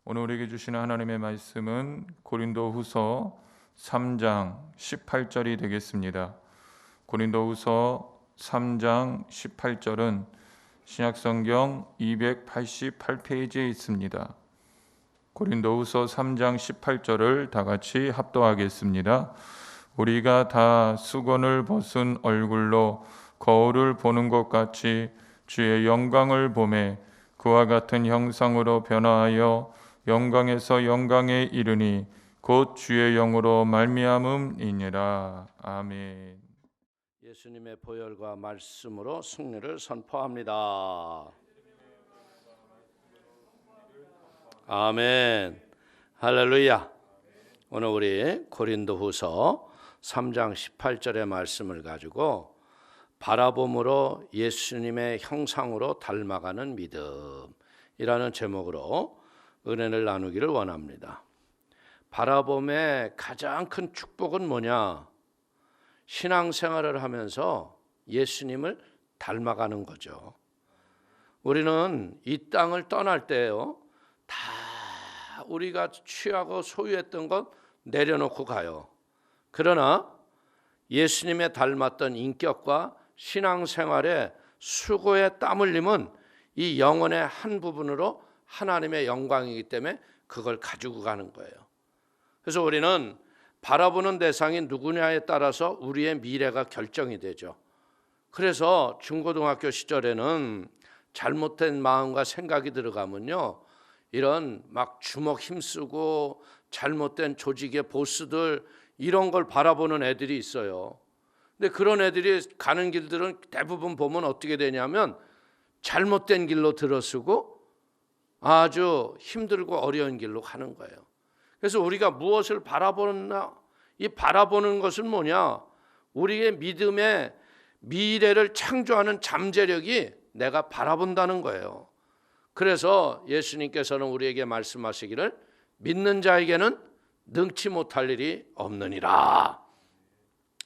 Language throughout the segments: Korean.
오늘 우리에게 주시는 하나님의 말씀은 고린도후서 3장 18절이 되겠습니다. 고린도후서 3장 18절은 신약성경 288페이지에 있습니다. 고린도후서 3장 18절을 다 같이 합독하겠습니다. 우리가 다 수건을 벗은 얼굴로 거울을 보는 것 같이 주의 영광을 보매 그와 같은 형상으로 변화하여 영광에서 영광에 이르니 곧 주의 영으로 말미암음이니라. 아멘. 예수님의 보혈과 말씀으로 승리를 선포합니다. 아멘. 할렐루야. 오늘 우리 고린도후서 3장 18절의 말씀을 가지고 바라봄으로 예수님의 형상으로 닮아가는 믿음이라는 제목으로 은혜를 나누기를 원합니다. 바라봄의 가장 큰 축복은 뭐냐? 신앙생활을 하면서 예수님을 닮아가는 거죠. 우리는 이 땅을 떠날 때요, 다 우리가 취하고 소유했던 것 내려놓고 가요. 그러나 예수님의 닮았던 인격과 신앙생활의 수고의 땀 흘림은 이 영혼의 한 부분으로 하나님의 영광이기 때문에 그걸 가지고 가는 거예요. 그래서 우리는 바라보는 대상이 누구냐에 따라서 우리의 미래가 결정이 되죠. 그래서 중고등학교 시절에는 잘못된 마음과 생각이 들어가면요, 이런 막 주먹 힘쓰고 잘못된 조직의 보스들, 이런 걸 바라보는 애들이 있어요. 근데 그런 애들이 가는 길들은 대부분 보면 어떻게 되냐면 잘못된 길로 들어서고 아주 힘들고 어려운 길로 가는 거예요. 그래서 우리가 무엇을 바라보나, 이 바라보는 것은 뭐냐? 우리의 믿음의 미래를 창조하는 잠재력이 내가 바라본다는 거예요. 그래서 예수님께서는 우리에게 말씀하시기를 믿는 자에게는 능치 못할 일이 없느니라.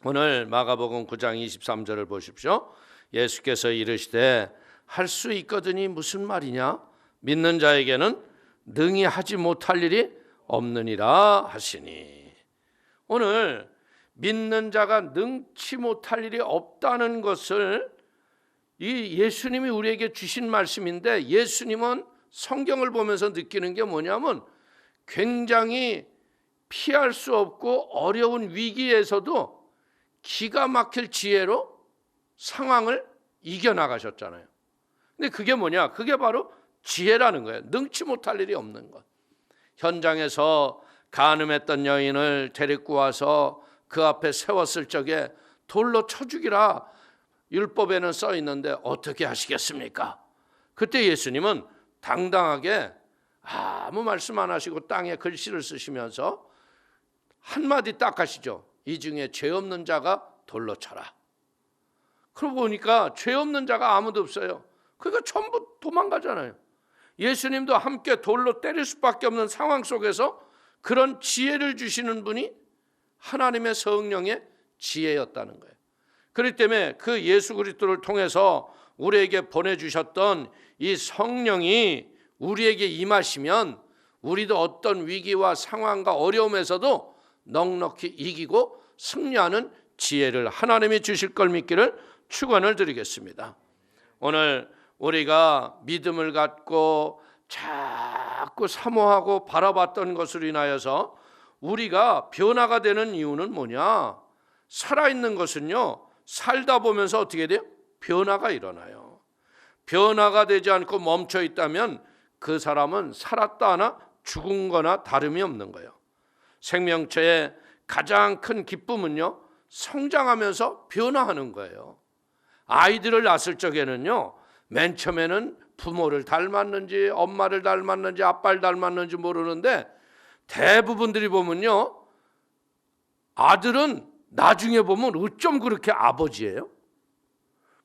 오늘 마가복음 9장 23절을 보십시오. 예수께서 이르시되 할 수 있거든이 무슨 말이냐? 믿는 자에게는 능히 하지 못할 일이 없느니라 하시니. 오늘 믿는 자가 능치 못할 일이 없다는 것을 이 예수님이 우리에게 주신 말씀인데, 예수님은 성경을 보면서 느끼는 게 뭐냐면 굉장히 피할 수 없고 어려운 위기에서도 기가 막힐 지혜로 상황을 이겨나가셨잖아요. 근데 그게 뭐냐? 그게 바로 지혜라는 거예요. 능치 못할 일이 없는 것. 현장에서 간음했던 여인을 데리고 와서 그 앞에 세웠을 적에 돌로 쳐 죽이라 율법에는 써 있는데 어떻게 하시겠습니까? 그때 예수님은 당당하게 아무 말씀 안 하시고 땅에 글씨를 쓰시면서 한마디 딱 하시죠. 이 중에 죄 없는 자가 돌로 쳐라. 그러고 보니까 죄 없는 자가 아무도 없어요. 그러니까 전부 도망가잖아요. 예수님도 함께 돌로 때릴 수밖에 없는 상황 속에서 그런 지혜를 주시는 분이 하나님의 성령의 지혜였다는 거예요. 그렇기 때문에 그 예수 그리스도를 통해서 우리에게 보내주셨던 이 성령이 우리에게 임하시면 우리도 어떤 위기와 상황과 어려움에서도 넉넉히 이기고 승리하는 지혜를 하나님이 주실 걸 믿기를 축원을 드리겠습니다. 오늘 우리가 믿음을 갖고 자꾸 사모하고 바라봤던 것으로 인하여서 우리가 변화가 되는 이유는 뭐냐? 살아있는 것은요, 살다 보면서 어떻게 돼요? 변화가 일어나요. 변화가 되지 않고 멈춰 있다면 그 사람은 살았다나 죽은 거나 다름이 없는 거예요. 생명체의 가장 큰 기쁨은요, 성장하면서 변화하는 거예요. 아이들을 낳았을 적에는요, 맨 처음에는 부모를 닮았는지 엄마를 닮았는지 아빠를 닮았는지 모르는데 대부분들이 보면요, 아들은 나중에 보면 어쩜 그렇게 아버지예요?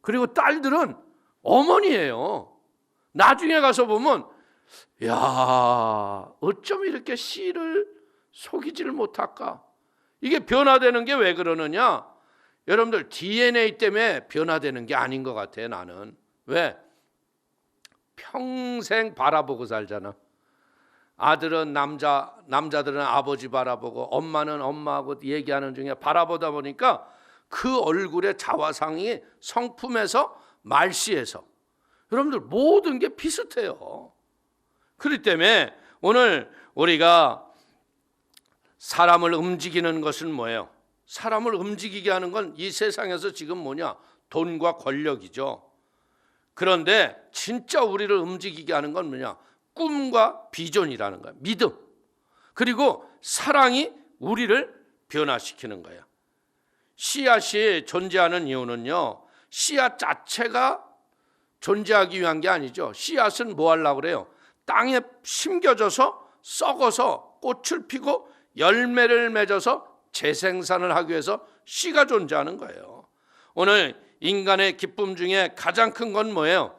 그리고 딸들은 어머니예요. 나중에 가서 보면 야, 어쩜 이렇게 씨를 속이지를 못할까? 이게 변화되는 게 왜 그러느냐? 여러분들 DNA 때문에 변화되는 게 아닌 것 같아요. 나는. 왜? 평생 바라보고 살잖아. 아들은 남자들은 아버지 바라보고 엄마는 엄마하고 얘기하는 중에 바라보다 보니까 그 얼굴의 자화상이 성품에서 말씨에서 여러분들 모든 게 비슷해요. 그렇기 때문에 오늘 우리가 사람을 움직이는 것은 뭐예요? 사람을 움직이게 하는 건 이 세상에서 지금 뭐냐? 돈과 권력이죠. 그런데 진짜 우리를 움직이게 하는 건 뭐냐? 꿈과 비전이라는 거예요. 믿음. 그리고 사랑이 우리를 변화시키는 거예요. 씨앗이 존재하는 이유는요, 씨앗 자체가 존재하기 위한 게 아니죠. 씨앗은 뭐 하려고 그래요? 땅에 심겨져서 썩어서 꽃을 피고 열매를 맺어서 재생산을 하기 위해서 씨가 존재하는 거예요. 오늘 인간의 기쁨 중에 가장 큰 건 뭐예요?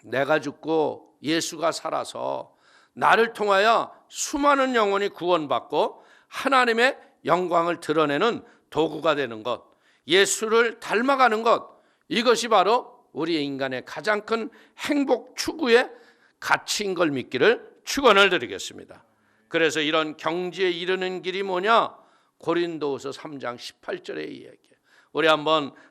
내가 죽고 예수가 살아서 나를 통하여 수많은 영혼이 구원받고 하나님의 영광을 드러내는 도구가 되는 것, 예수를 닮아가는 것, 이것이 바로 우리 인간의 가장 큰 행복 추구의 가치인 걸 믿기를 축원을 드리겠습니다. 그래서 이런 경지에 이르는 길이 뭐냐? 고린도후서 3장 18절의 이야기예요. 우리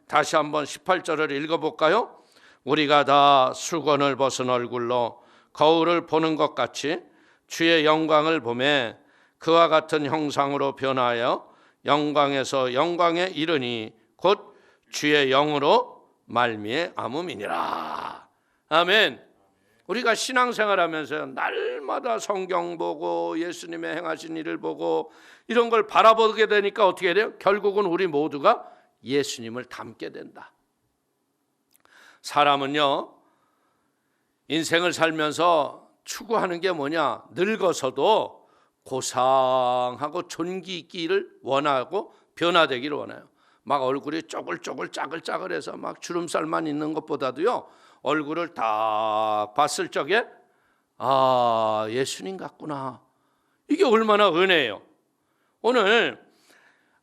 다시 한번 18절을 읽어볼까요? 우리가 다 수건을 벗은 얼굴로 거울을 보는 것 같이 주의 영광을 보매 그와 같은 형상으로 변하여 영광에서 영광에 이르니 곧 주의 영으로 말미암음이니라. 아멘. 우리가 신앙생활하면서 날마다 성경 보고 예수님의 행하신 일을 보고 이런 걸 바라보게 되니까 어떻게 돼요? 결국은 우리 모두가 예수님을 닮게 된다. 사람은요, 인생을 살면서 추구하는 게 뭐냐? 늙어서도 고상하고 존귀 있기를 원하고 변화되기를 원해요. 막 얼굴이 쪼글쪼글 짜글짜글해서 막 주름살만 있는 것보다도요, 얼굴을 딱 봤을 적에 아, 예수님 같구나. 이게 얼마나 은혜예요. 오늘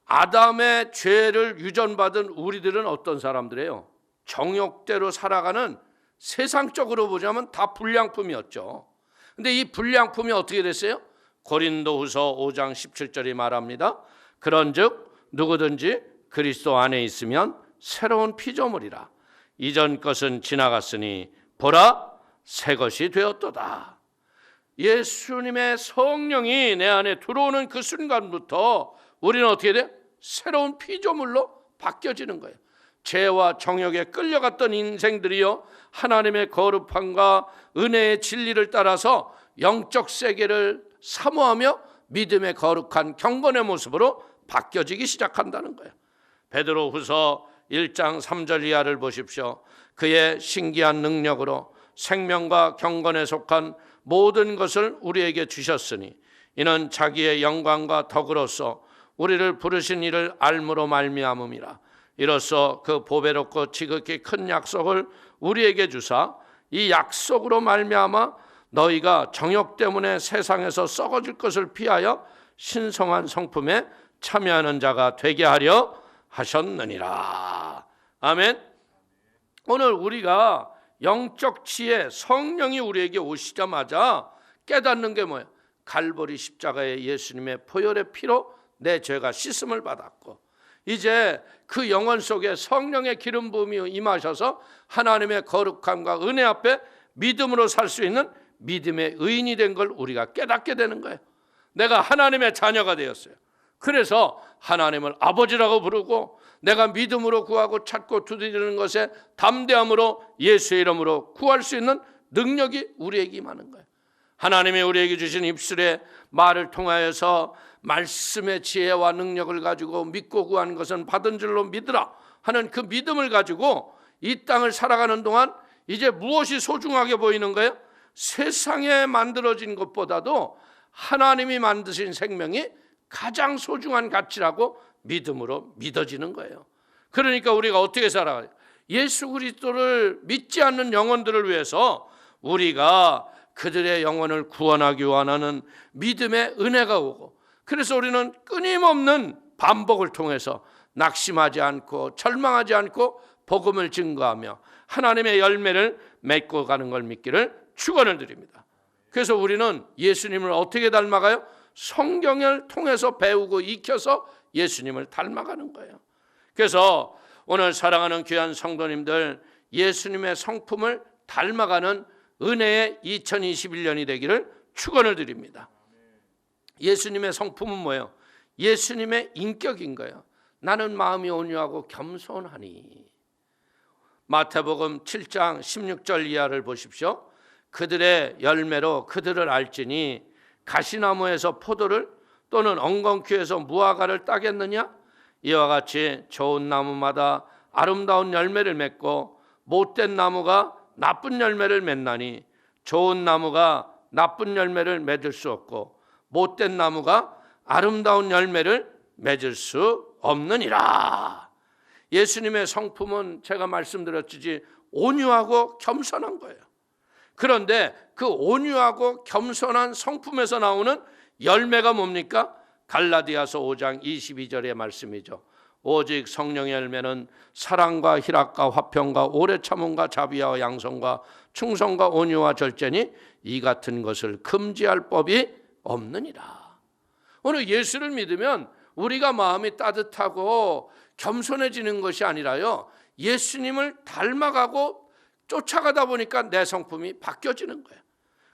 아담의 죄를 유전받은 우리들은 어떤 사람들이에요? 정욕대로 살아가는, 세상적으로 보자면 다 불량품이었죠. 근데 이 불량품이 어떻게 됐어요? 고린도후서 5장 17절이 말합니다. 그런즉 누구든지 그리스도 안에 있으면 새로운 피조물이라. 이전 것은 지나갔으니 보라 새 것이 되었도다. 예수님의 성령이 내 안에 들어오는 그 순간부터 우리는 어떻게 돼? 새로운 피조물로 바뀌어지는 거예요. 죄와 정욕에 끌려갔던 인생들이요, 하나님의 거룩함과 은혜의 진리를 따라서 영적 세계를 사모하며 믿음의 거룩한 경건의 모습으로 바뀌어지기 시작한다는 거예요. 베드로후서 1장 3절 이하를 보십시오. 그의 신기한 능력으로 생명과 경건에 속한 모든 것을 우리에게 주셨으니 이는 자기의 영광과 덕으로서 우리를 부르신 이를 알므로 말미암음이라. 이로써 그 보배롭고 지극히 큰 약속을 우리에게 주사 이 약속으로 말미암아 너희가 정욕 때문에 세상에서 썩어질 것을 피하여 신성한 성품에 참여하는 자가 되게 하려 하셨느니라. 아멘. 오늘 우리가 영적 지혜, 성령이 우리에게 오시자마자 깨닫는 게 뭐예요? 갈보리 십자가의 예수님의 보혈의 피로 내 죄가 씻음을 받았고, 이제 그 영혼 속에 성령의 기름 부음이 임하셔서 하나님의 거룩함과 은혜 앞에 믿음으로 살 수 있는 믿음의 의인이 된 걸 우리가 깨닫게 되는 거예요. 내가 하나님의 자녀가 되었어요. 그래서 하나님을 아버지라고 부르고 내가 믿음으로 구하고 찾고 두드리는 것에 담대함으로 예수의 이름으로 구할 수 있는 능력이 우리에게 임하는 거예요. 하나님이 우리에게 주신 입술의 말을 통하여서 말씀의 지혜와 능력을 가지고 믿고 구하는 것은 받은 줄로 믿으라 하는 그 믿음을 가지고 이 땅을 살아가는 동안 이제 무엇이 소중하게 보이는 거예요? 세상에 만들어진 것보다도 하나님이 만드신 생명이 가장 소중한 가치라고 믿음으로 믿어지는 거예요. 그러니까 우리가 어떻게 살아가요? 예수 그리스도를 믿지 않는 영혼들을 위해서 우리가 그들의 영혼을 구원하기 원하는 믿음의 은혜가 오고, 그래서 우리는 끊임없는 반복을 통해서 낙심하지 않고 절망하지 않고 복음을 증거하며 하나님의 열매를 맺고 가는 걸 믿기를 축원을 드립니다. 그래서 우리는 예수님을 어떻게 닮아가요? 성경을 통해서 배우고 익혀서 예수님을 닮아가는 거예요. 그래서 오늘 사랑하는 귀한 성도님들, 예수님의 성품을 닮아가는 은혜의 2021년이 되기를 축원을 드립니다. 예수님의 성품은 뭐예요? 예수님의 인격인 거예요. 나는 마음이 온유하고 겸손하니. 마태복음 7장 16절 이하를 보십시오. 그들의 열매로 그들을 알지니 가시나무에서 포도를 또는 엉겅퀴에서 무화과를 따겠느냐? 이와 같이 좋은 나무마다 아름다운 열매를 맺고 못된 나무가 나쁜 열매를 맺나니 좋은 나무가 나쁜 열매를 맺을 수 없고 못된 나무가 아름다운 열매를 맺을 수 없느니라. 예수님의 성품은 제가 말씀드렸듯이 온유하고 겸손한 거예요. 그런데 그 온유하고 겸손한 성품에서 나오는 열매가 뭡니까? 갈라디아서 5장 22절의 말씀이죠. 오직 성령의 열매는 사랑과 희락과 화평과 오래 참음과 자비와 양성과 충성과 온유와 절제니 이 같은 것을 금지할 법이 없느니라. 오늘 예수를 믿으면 우리가 마음이 따뜻하고 겸손해지는 것이 아니라요, 예수님을 닮아가고 쫓아가다 보니까 내 성품이 바뀌어지는 거예요.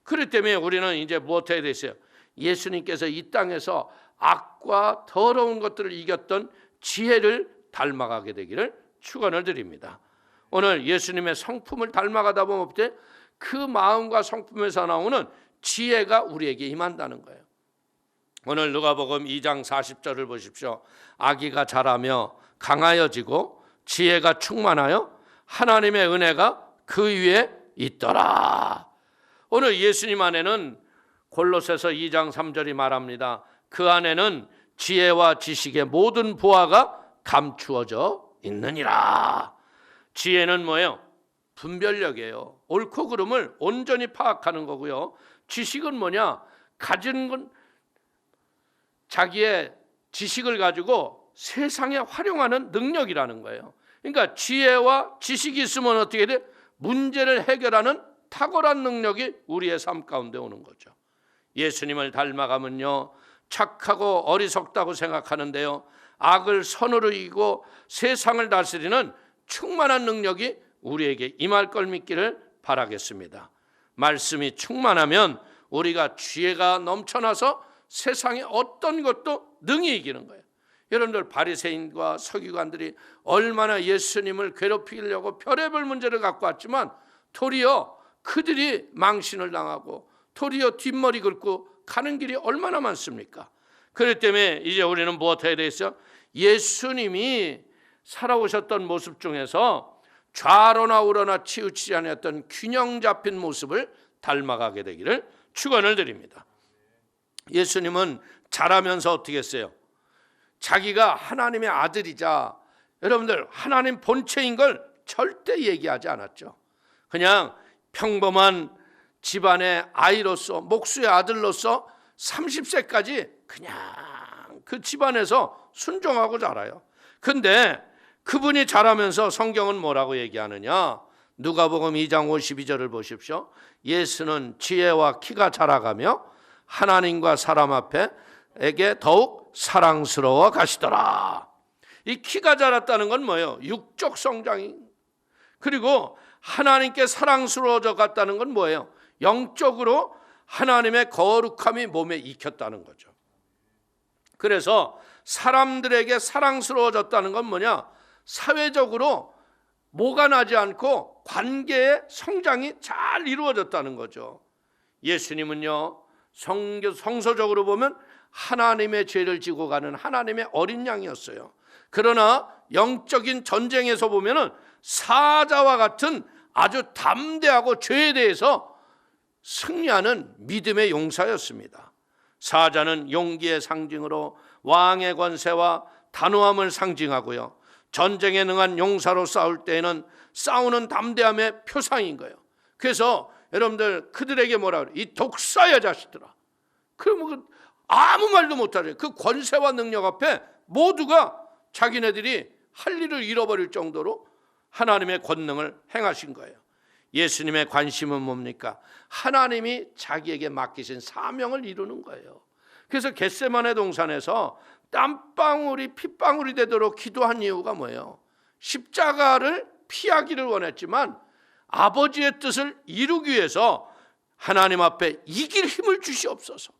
그렇기 때문에 우리는 이제 무엇 해야 되겠어요? 예수님께서 이 땅에서 악과 더러운 것들을 이겼던 지혜를 닮아가게 되기를 축원을 드립니다. 오늘 예수님의 성품을 닮아가다 보면 어때? 그 마음과 성품에서 나오는 지혜가 우리에게 임한다는 거예요. 오늘 누가복음 2장 40절을 보십시오. 아기가 자라며 강하여지고 지혜가 충만하여 하나님의 은혜가 그 위에 있더라. 오늘 예수님 안에는 골로새서 2장 3절이 말합니다. 그 안에는 지혜와 지식의 모든 보화가 감추어져 있느니라. 지혜는 뭐예요? 분별력이에요. 옳고 그름을 온전히 파악하는 거고요. 지식은 뭐냐? 가진 건 자기의 지식을 가지고 세상에 활용하는 능력이라는 거예요. 그러니까 지혜와 지식이 있으면 어떻게 돼? 문제를 해결하는 탁월한 능력이 우리의 삶 가운데 오는 거죠. 예수님을 닮아가면요, 착하고 어리석다고 생각하는데요, 악을 선으로 이기고 세상을 다스리는 충만한 능력이 우리에게 임할 걸 믿기를 바라겠습니다. 말씀이 충만하면 우리가 지혜가 넘쳐나서 세상의 어떤 것도 능히 이기는 거예요. 여러분들, 바리새인과 서기관들이 얼마나 예수님을 괴롭히려고 별의별 문제를 갖고 왔지만 도리어 그들이 망신을 당하고 도리어 뒷머리 긁고 가는 길이 얼마나 많습니까? 그렇기 때문에 이제 우리는 무엇 해야 되겠어요? 예수님이 살아오셨던 모습 중에서 좌로나 우로나 치우치지 않았던 균형 잡힌 모습을 닮아가게 되기를 축원을 드립니다. 예수님은 자라면서 어떻게 했어요? 자기가 하나님의 아들이자 여러분들 하나님 본체인 걸 절대 얘기하지 않았죠. 그냥 평범한 집안의 아이로서, 목수의 아들로서 30세까지 그냥 그 집안에서 순종하고 자라요. 근데 그분이 자라면서 성경은 뭐라고 얘기하느냐? 누가복음 2장 52절을 보십시오. 예수는 지혜와 키가 자라가며 하나님과 사람 앞에게 더욱 사랑스러워 가시더라. 이 키가 자랐다는 건 뭐예요? 육적 성장이. 그리고 하나님께 사랑스러워져 갔다는 건 뭐예요? 영적으로 하나님의 거룩함이 몸에 익혔다는 거죠. 그래서 사람들에게 사랑스러워졌다는 건 뭐냐? 사회적으로 모가 나지 않고 관계의 성장이 잘 이루어졌다는 거죠. 예수님은요, 성서적으로 보면 하나님의 죄를 지고 가는 하나님의 어린 양이었어요. 그러나 영적인 전쟁에서 보면은 사자와 같은 아주 담대하고 죄에 대해서 승리하는 믿음의 용사였습니다. 사자는 용기의 상징으로 왕의 권세와 단호함을 상징하고요, 전쟁에 능한 용사로 싸울 때에는 싸우는 담대함의 표상인 거예요. 그래서 여러분들 그들에게 뭐라 그래요? 이 독사의 자식들아. 그러면 아무 말도 못하죠. 그 권세와 능력 앞에 모두가 자기네들이 할 일을 잃어버릴 정도로 하나님의 권능을 행하신 거예요. 예수님의 관심은 뭡니까? 하나님이 자기에게 맡기신 사명을 이루는 거예요. 그래서 겟세마네 동산에서 땀방울이 핏방울이 되도록 기도한 이유가 뭐예요? 십자가를 피하기를 원했지만 아버지의 뜻을 이루기 위해서 하나님 앞에 이길 힘을 주시옵소서.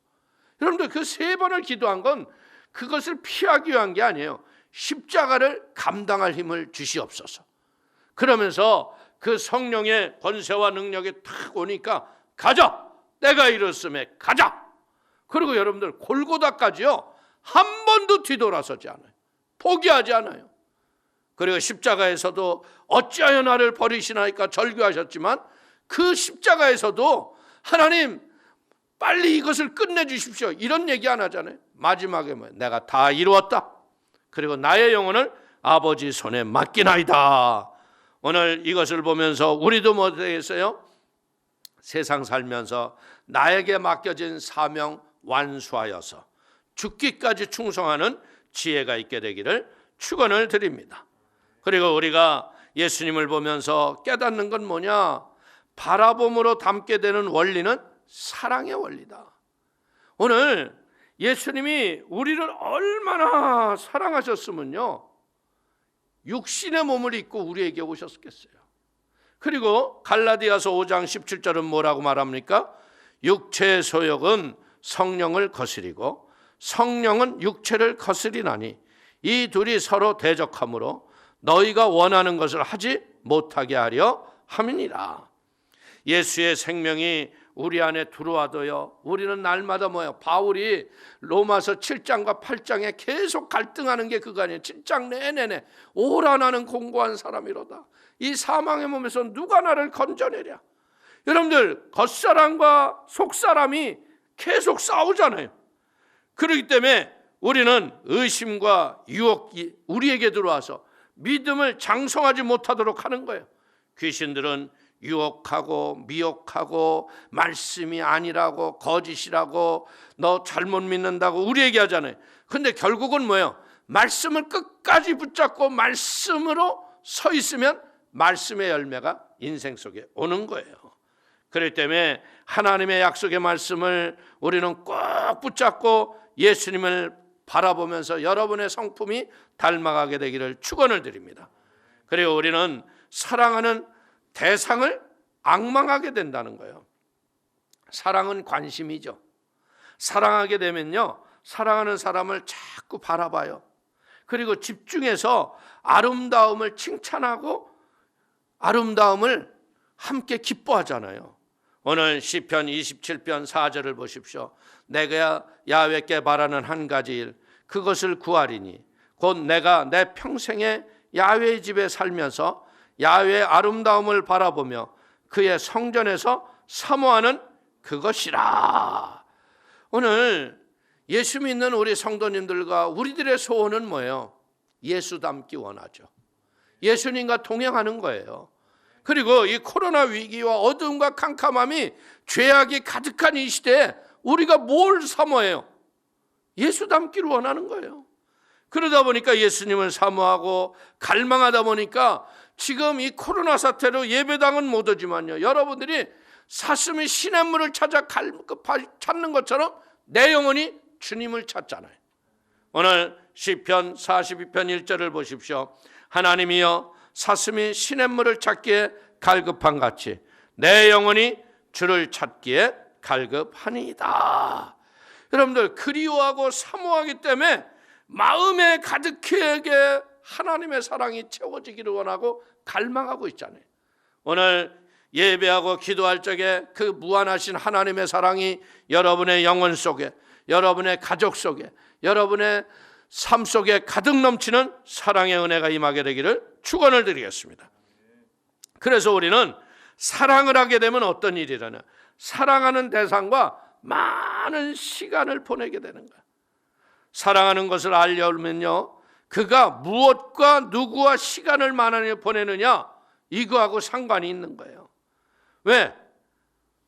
여러분들 그 3번을 기도한 건 그것을 피하기 위한 게 아니에요. 십자가를 감당할 힘을 주시옵소서. 그러면서 그 성령의 권세와 능력이 탁 오니까 가자, 내가 이뤘음에 가자. 그리고 여러분들 골고다까지요 한 번도 뒤돌아서지 않아요. 포기하지 않아요. 그리고 십자가에서도 어찌하여 나를 버리시나이까 절규하셨지만 그 십자가에서도 하나님 빨리 이것을 끝내주십시오 이런 얘기 안 하잖아요. 마지막에 뭐예요? 내가 다 이루었다. 그리고 나의 영혼을 아버지 손에 맡기나이다. 오늘 이것을 보면서 우리도 뭐 되겠어요? 세상 살면서 나에게 맡겨진 사명 완수하여서 죽기까지 충성하는 지혜가 있게 되기를 축원을 드립니다. 그리고 우리가 예수님을 보면서 깨닫는 건 뭐냐? 바라봄으로 담게 되는 원리는 사랑의 원리다. 오늘 예수님이 우리를 얼마나 사랑하셨으면요 육신의 몸을 입고 우리에게 오셨겠어요. 그리고 갈라디아서 5장 17절은 뭐라고 말합니까? 육체의 소욕은 성령을 거스리고 성령은 육체를 거스리나니 이 둘이 서로 대적하므로 너희가 원하는 것을 하지 못하게 하려 함이니라. 예수의 생명이 우리 안에 들어와도요 우리는 날마다 뭐예요? 바울이 로마서 7장과 8장에 계속 갈등하는 게 그거 아니에요. 7장 내내 오라 나는 공고한 사람이로다. 이 사망의 몸에서 누가 나를 건져내랴. 여러분들 겉사람과 속사람이 계속 싸우잖아요. 그렇기 때문에 우리는 의심과 유혹이 우리에게 들어와서 믿음을 장성하지 못하도록 하는 거예요. 귀신들은 유혹하고 미혹하고 말씀이 아니라고 거짓이라고 너 잘못 믿는다고 우리에게 하잖아요. 근데 결국은 뭐예요? 말씀을 끝까지 붙잡고 말씀으로 서 있으면 말씀의 열매가 인생 속에 오는 거예요. 그렇기 때문에 하나님의 약속의 말씀을 우리는 꼭 붙잡고 예수님을 바라보면서 여러분의 성품이 닮아가게 되기를 축원을 드립니다. 그리고 우리는 사랑하는 대상을 앙망하게 된다는 거예요. 사랑은 관심이죠. 사랑하게 되면요 사랑하는 사람을 자꾸 바라봐요. 그리고 집중해서 아름다움을 칭찬하고 아름다움을 함께 기뻐하잖아요. 오늘 시편 27편 4절을 보십시오. 내가 야훼께 바라는 한 가지 일 그것을 구하리니 곧 내가 내 평생에 야훼의 집에 살면서 야훼의 아름다움을 바라보며 그의 성전에서 사모하는 그것이라. 오늘 예수 믿는 우리 성도님들과 우리들의 소원은 뭐예요? 예수 닮기 원하죠. 예수님과 동행하는 거예요. 그리고 이 코로나 위기와 어두움과 캄캄함이 죄악이 가득한 이 시대에 우리가 뭘 사모해요? 예수 닮기를 원하는 거예요. 그러다 보니까 예수님을 사모하고 갈망하다 보니까 지금 이 코로나 사태로 예배당은 못 오지만요 여러분들이 사슴이 시냇물을 찾아 찾는 것처럼 내 영혼이 주님을 찾잖아요. 오늘 시편 42편 1절을 보십시오. 하나님이여 사슴이 시냇물을 찾기에 갈급한 같이 내 영혼이 주를 찾기에 갈급하니이다. 여러분들 그리워하고 사모하기 때문에 마음에 가득하게 하나님의 사랑이 채워지기를 원하고 갈망하고 있잖아요. 오늘 예배하고 기도할 적에 그 무한하신 하나님의 사랑이 여러분의 영혼 속에 여러분의 가족 속에 여러분의 삶 속에 가득 넘치는 사랑의 은혜가 임하게 되기를 축원을 드리겠습니다. 그래서 우리는 사랑을 하게 되면 어떤 일이라냐? 사랑하는 대상과 많은 시간을 보내게 되는 거야. 사랑하는 것을 알려면요 그가 무엇과 누구와 시간을 많이 보내느냐 이거하고 상관이 있는 거예요. 왜?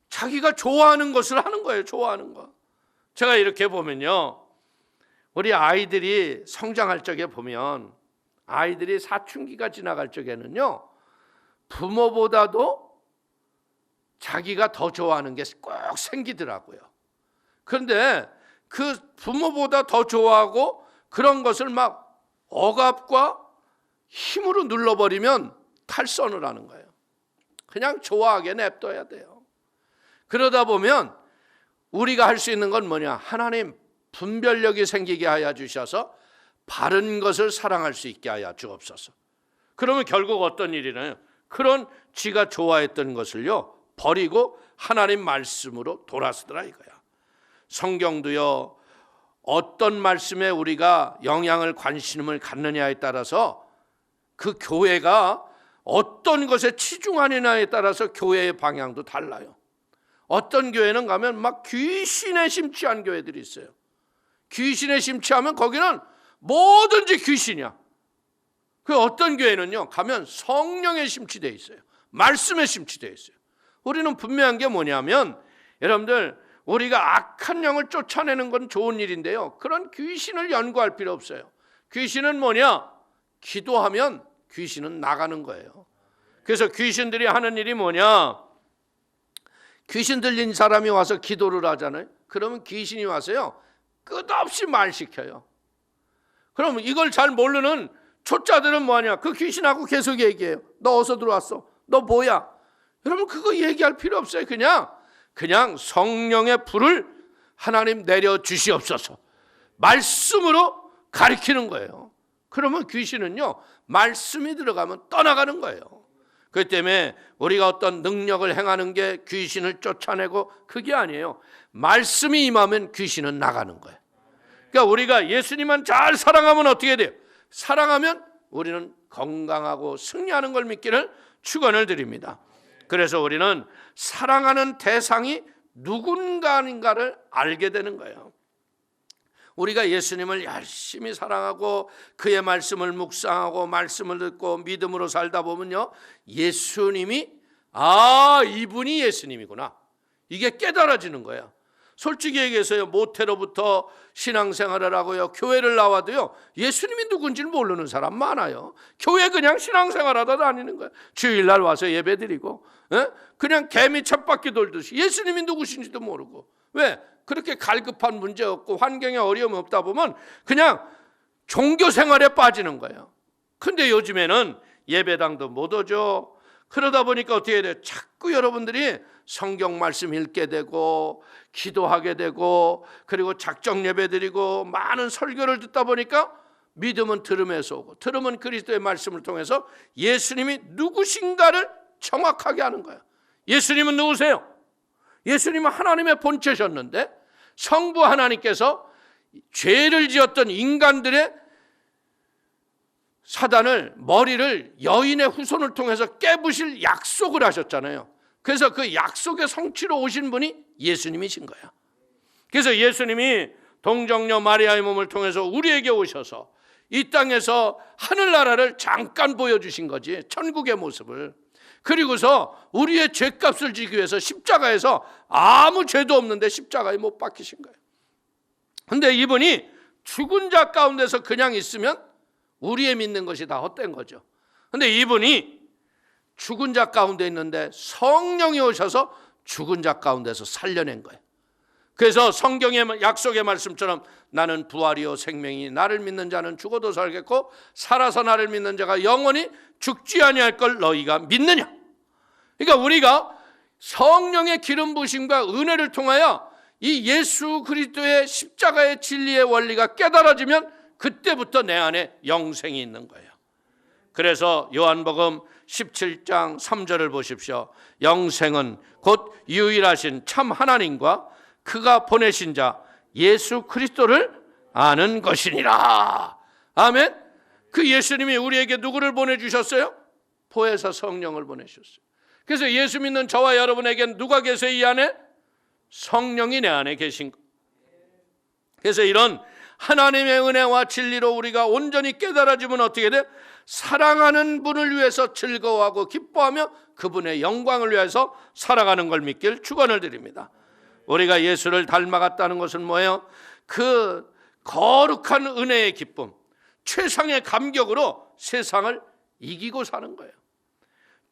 자기가 좋아하는 것을 하는 거예요. 좋아하는 거. 제가 이렇게 보면요 우리 아이들이 성장할 적에 보면 아이들이 사춘기가 지나갈 적에는요 부모보다도 자기가 더 좋아하는 게 꼭 생기더라고요. 그런데 그 부모보다 더 좋아하고 그런 것을 막 억압과 힘으로 눌러버리면 탈선을 하는 거예요. 그냥 좋아하게 냅둬야 돼요. 그러다 보면 우리가 할 수 있는 건 뭐냐? 하나님 분별력이 생기게 하여 주셔서 바른 것을 사랑할 수 있게 하여 주옵소서. 그러면 결국 어떤 일이나요? 그런 지가 좋아했던 것을요 버리고 하나님 말씀으로 돌아서더라 이거야. 성경도요 어떤 말씀에 우리가 영향을 관심을 갖느냐에 따라서 그 교회가 어떤 것에 치중하느냐에 따라서 교회의 방향도 달라요. 어떤 교회는 가면 막 귀신에 심취한 교회들이 있어요. 귀신에 심취하면 거기는 뭐든지 귀신이야. 그 어떤 교회는요 가면 성령에 심취되어 있어요. 말씀에 심취되어 있어요. 우리는 분명한 게 뭐냐면 여러분들 우리가 악한 영을 쫓아내는 건 좋은 일인데요 그런 귀신을 연구할 필요 없어요. 귀신은 뭐냐? 기도하면 귀신은 나가는 거예요. 그래서 귀신들이 하는 일이 뭐냐? 귀신 들린 사람이 와서 기도를 하잖아요. 그러면 귀신이 와서요 끝없이 말 시켜요. 그럼 이걸 잘 모르는 초짜들은 뭐하냐? 그 귀신하고 계속 얘기해요. 너 어디서 들어왔어? 너 뭐야? 여러분 그거 얘기할 필요 없어요. 그냥 성령의 불을 하나님 내려 주시옵소서. 말씀으로 가리키는 거예요. 그러면 귀신은요 말씀이 들어가면 떠나가는 거예요. 그렇기 때문에 우리가 어떤 능력을 행하는 게 귀신을 쫓아내고 그게 아니에요. 말씀이 임하면 귀신은 나가는 거예요. 그러니까 우리가 예수님만 잘 사랑하면 어떻게 돼요? 사랑하면 우리는 건강하고 승리하는 걸 믿기를 축원을 드립니다. 그래서 우리는 사랑하는 대상이 누군가인가를 알게 되는 거예요. 우리가 예수님을 열심히 사랑하고 그의 말씀을 묵상하고 말씀을 듣고 믿음으로 살다 보면요 예수님이 이분이 예수님이구나 이게 깨달아지는 거예요. 솔직히 얘기해서요 모태로부터 신앙생활을 하고요 교회를 나와도요 예수님이 누군지를 모르는 사람 많아요. 교회 그냥 신앙생활하다 다니는 거예요. 주일날 와서 예배드리고 그냥 개미 쳇바퀴 돌듯이 예수님이 누구신지도 모르고. 왜? 그렇게 갈급한 문제 없고 환경에 어려움이 없다 보면 그냥 종교생활에 빠지는 거예요. 근데 요즘에는 예배당도 못 오죠. 그러다 보니까 어떻게 돼요? 자꾸 여러분들이 성경 말씀 읽게 되고 기도하게 되고 그리고 작정 예배 드리고 많은 설교를 듣다 보니까 믿음은 들음에서 오고 들음은 그리스도의 말씀을 통해서 예수님이 누구신가를 정확하게 하는 거예요. 예수님은 누구세요? 예수님은 하나님의 본체셨는데 성부 하나님께서 죄를 지었던 인간들의 사단을 머리를 여인의 후손을 통해서 깨부실 약속을 하셨잖아요. 그래서 그 약속의 성취로 오신 분이 예수님이신 거예요. 그래서 예수님이 동정녀 마리아의 몸을 통해서 우리에게 오셔서 이 땅에서 하늘나라를 잠깐 보여주신 거지, 천국의 모습을. 그리고서 우리의 죄값을 지기 위해서 십자가에서 아무 죄도 없는데 십자가에 못 박히신 거예요. 근데 이분이 죽은 자 가운데서 그냥 있으면 우리의 믿는 것이 다 헛된 거죠. 근데 이분이 죽은 자 가운데 있는데 성령이 오셔서 죽은 자 가운데서 살려낸 거예요. 그래서 성경의 약속의 말씀처럼 나는 부활이요 생명이 나를 믿는 자는 죽어도 살겠고 살아서 나를 믿는 자가 영원히 죽지 아니할 걸 너희가 믿느냐. 그러니까 우리가 성령의 기름 부으심과 은혜를 통하여 이 예수 그리스도의 십자가의 진리의 원리가 깨달아지면 그때부터 내 안에 영생이 있는 거예요. 그래서 요한복음 17장 3절을 보십시오. 영생은 곧 유일하신 참 하나님과 그가 보내신 자 예수 그리스도를 아는 것이니라. 아멘. 그 예수님이 우리에게 누구를 보내주셨어요? 보혜사 성령을 보내주셨어요. 그래서 예수 믿는 저와 여러분에게는 누가 계세요? 이 안에? 성령이 내 안에 계신 것. 그래서 이런 하나님의 은혜와 진리로 우리가 온전히 깨달아지면 어떻게 돼요? 사랑하는 분을 위해서 즐거워하고 기뻐하며 그분의 영광을 위해서 살아가는 걸 믿길 축원을 드립니다. 우리가 예수를 닮아갔다는 것은 뭐예요? 그 거룩한 은혜의 기쁨, 최상의 감격으로 세상을 이기고 사는 거예요.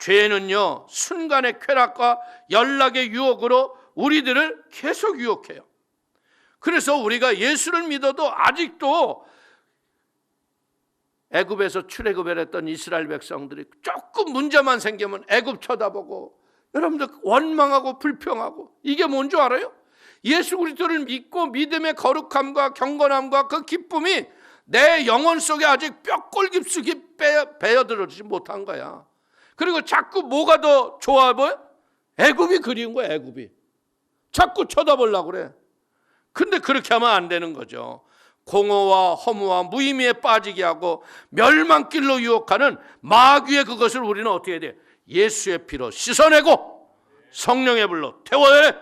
죄는요, 순간의 쾌락과 연락의 유혹으로 우리들을 계속 유혹해요. 그래서 우리가 예수를 믿어도 아직도 애굽에서 출애굽을 했던 이스라엘 백성들이 조금 문제만 생기면 애굽 쳐다보고, 여러분들 원망하고 불평하고, 이게 뭔 줄 알아요? 예수 그리스도를 믿고 믿음의 거룩함과 경건함과 그 기쁨이 내 영혼 속에 아직 뼈골 깊숙이 배어들어지지 못한 거야. 그리고 자꾸 뭐가 더 좋아 보여? 애굽이 그리운 거야. 애굽이 자꾸 쳐다보려고 그래. 근데 그렇게 하면 안 되는 거죠. 공허와 허무와 무의미에 빠지게 하고 멸망길로 유혹하는 마귀의 그것을 우리는 어떻게 해야 돼? 예수의 피로 씻어내고 성령의 불로 태워야 해.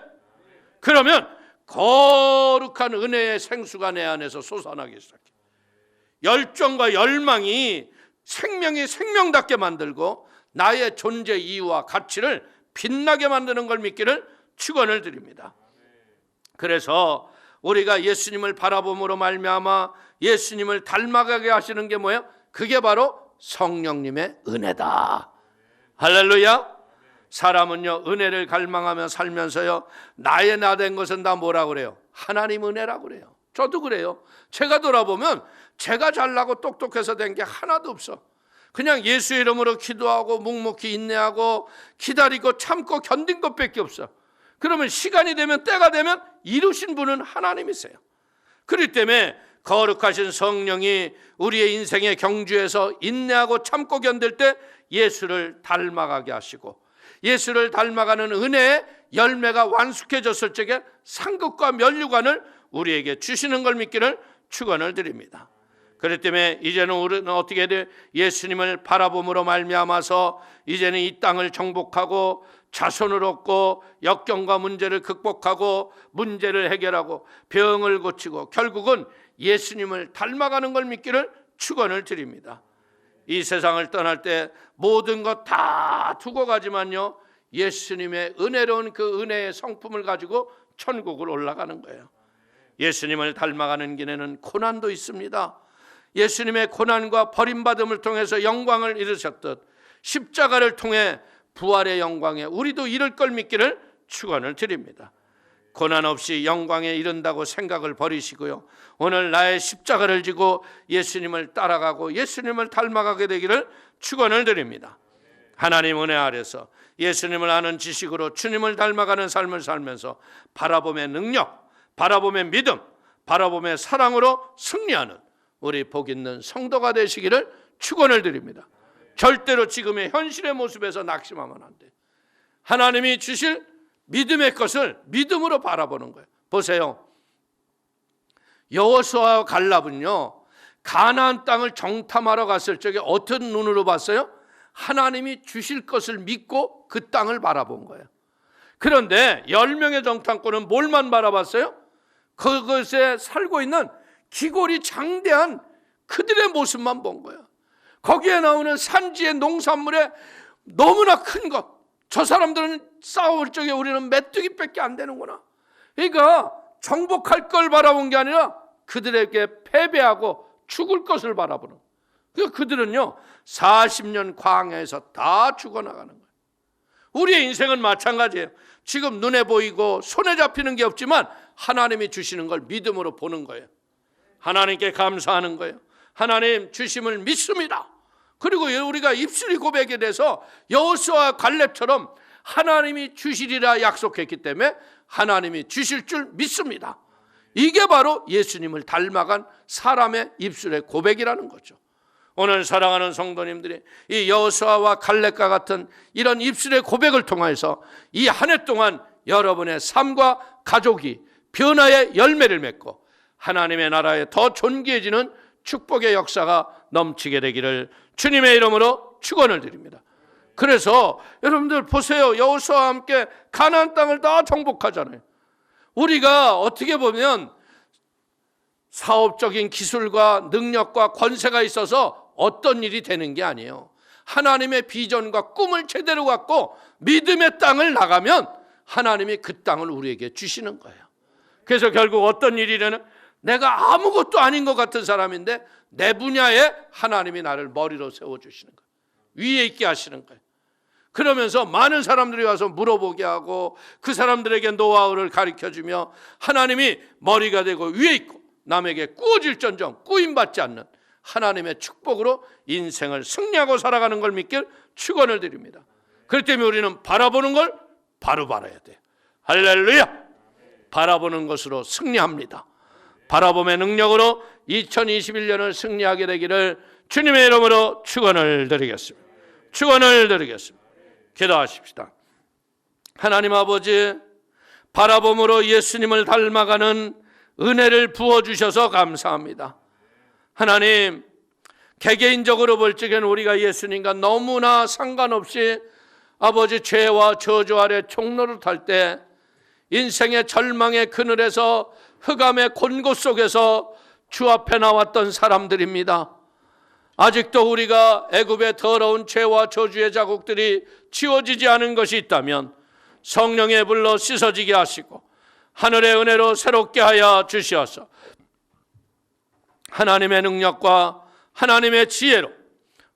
그러면 거룩한 은혜의 생수가 내 안에서 솟아나기 시작해. 열정과 열망이 생명이 생명답게 만들고 나의 존재 이유와 가치를 빛나게 만드는 걸 믿기를 축원을 드립니다. 그래서 우리가 예수님을 바라봄으로 말미암아 예수님을 닮아가게 하시는 게 뭐예요? 그게 바로 성령님의 은혜다. 할렐루야. 사람은요, 은혜를 갈망하며 살면서요, 나의 나 된 것은 다 뭐라 그래요? 하나님 은혜라고 그래요. 저도 그래요. 제가 돌아보면 제가 잘나고 똑똑해서 된 게 하나도 없어. 그냥 예수 이름으로 기도하고 묵묵히 인내하고 기다리고 참고 견딘 것밖에 없어. 그러면 시간이 되면, 때가 되면 이루신 분은 하나님이세요. 그렇기 때문에 거룩하신 성령이 우리의 인생의 경주에서 인내하고 참고 견딜 때 예수를 닮아가게 하시고, 예수를 닮아가는 은혜의 열매가 완숙해졌을 적에 상급과 면류관을 우리에게 주시는 걸 믿기를 축원을 드립니다. 그렇기 때문에 이제는 우리는 어떻게 돼? 예수님을 바라봄으로 말미암아서 이제는 이 땅을 정복하고 자손을 얻고 역경과 문제를 극복하고 문제를 해결하고 병을 고치고 결국은 예수님을 닮아가는 걸 믿기를 축원을 드립니다. 이 세상을 떠날 때 모든 것 다 두고 가지만요, 예수님의 은혜로운 그 은혜의 성품을 가지고 천국을 올라가는 거예요. 예수님을 닮아가는 길에는 고난도 있습니다. 예수님의 고난과 버림받음을 통해서 영광을 이루셨듯 십자가를 통해 부활의 영광에 우리도 이를 걸 믿기를 축원을 드립니다. 고난 없이 영광에 이른다고 생각을 버리시고요, 오늘 나의 십자가를 지고 예수님을 따라가고 예수님을 닮아가게 되기를 축원을 드립니다. 하나님 은혜 아래서 예수님을 아는 지식으로 주님을 닮아가는 삶을 살면서 바라봄의 능력, 바라봄의 믿음, 바라봄의 사랑으로 승리하는 우리 복 있는 성도가 되시기를 축원을 드립니다. 절대로 지금의 현실의 모습에서 낙심하면 안 돼. 하나님이 주실 믿음의 것을 믿음으로 바라보는 거예요. 보세요. 여호수아와 갈렙은요, 가나안 땅을 정탐하러 갔을 적에 어떤 눈으로 봤어요? 하나님이 주실 것을 믿고 그 땅을 바라본 거예요. 그런데 10명의 정탐꾼은 뭘만 바라봤어요? 그것에 살고 있는 기골이 장대한 그들의 모습만 본 거예요. 거기에 나오는 산지의 농산물에 너무나 큰 것, 저 사람들은 싸울 적에 우리는 메뚜기밖에 안 되는구나. 그러니까 정복할 걸 바라본 게 아니라 그들에게 패배하고 죽을 것을 바라보는. 그러니까 그들은요 40년 광야에서 다 죽어나가는 거예요. 우리의 인생은 마찬가지예요. 지금 눈에 보이고 손에 잡히는 게 없지만 하나님이 주시는 걸 믿음으로 보는 거예요. 하나님께 감사하는 거예요. 하나님 주심을 믿습니다. 그리고 우리가 입술이 고백에 대해서 여호수아와 갈렙처럼 하나님이 주시리라 약속했기 때문에 하나님이 주실 줄 믿습니다. 이게 바로 예수님을 닮아간 사람의 입술의 고백이라는 거죠. 오늘 사랑하는 성도님들이 이 여호수아와 갈렙과 같은 이런 입술의 고백을 통해서 이 한 해 동안 여러분의 삶과 가족이 변화의 열매를 맺고 하나님의 나라에 더 존귀해지는 축복의 역사가 넘치게 되기를 주님의 이름으로 축원을 드립니다. 그래서 여러분들 보세요. 여호수아와 함께 가나안 땅을 다 정복하잖아요. 우리가 어떻게 보면 사업적인 기술과 능력과 권세가 있어서 어떤 일이 되는 게 아니에요. 하나님의 비전과 꿈을 제대로 갖고 믿음의 땅을 나가면 하나님이 그 땅을 우리에게 주시는 거예요. 그래서 결국 어떤 일이냐면 내가 아무것도 아닌 것 같은 사람인데 내 분야에 하나님이 나를 머리로 세워주시는 거예요. 위에 있게 하시는 거예요. 그러면서 많은 사람들이 와서 물어보게 하고 그 사람들에게 노하우를 가르쳐주며 하나님이 머리가 되고 위에 있고 남에게 꾸어질전정 꾸임받지 않는 하나님의 축복으로 인생을 승리하고 살아가는 걸 믿길 축원을 드립니다. 그렇기 때문에 우리는 바라보는 걸 바로 바라야 돼요. 할렐루야! 바라보는 것으로 승리합니다. 바라봄의 능력으로 2021년을 승리하게 되기를 주님의 이름으로 축원을 드리겠습니다. 축원을 드리겠습니다. 기도하십시다. 하나님 아버지, 바라봄으로 예수님을 닮아가는 은혜를 부어주셔서 감사합니다. 하나님, 개개인적으로 볼 적에는 우리가 예수님과 너무나 상관없이 아버지 죄와 저주 아래 종로를 탈 때 인생의 절망의 그늘에서 흑암의 곤고 속에서 주 앞에 나왔던 사람들입니다. 아직도 우리가 애굽의 더러운 죄와 저주의 자국들이 지워지지 않은 것이 있다면 성령의 불로 씻어지게 하시고 하늘의 은혜로 새롭게 하여 주시어서 하나님의 능력과 하나님의 지혜로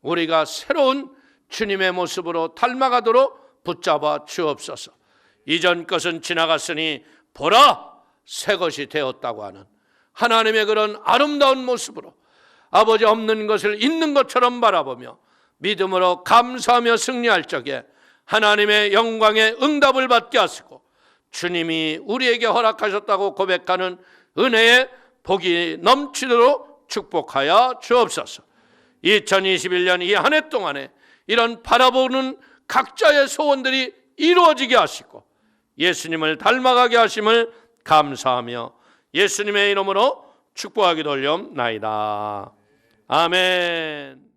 우리가 새로운 주님의 모습으로 닮아가도록 붙잡아 주옵소서. 이전 것은 지나갔으니 보라 새 것이 되었다고 하는 하나님의 그런 아름다운 모습으로 아버지 없는 것을 있는 것처럼 바라보며 믿음으로 감사하며 승리할 적에 하나님의 영광의 응답을 받게 하시고 주님이 우리에게 허락하셨다고 고백하는 은혜의 복이 넘치도록 축복하여 주옵소서. 2021년 이 한 해 동안에 이런 바라보는 각자의 소원들이 이루어지게 하시고 예수님을 닮아가게 하심을 감사하며 예수님의 이름으로 축복하기도 올려옵나이다. 아멘.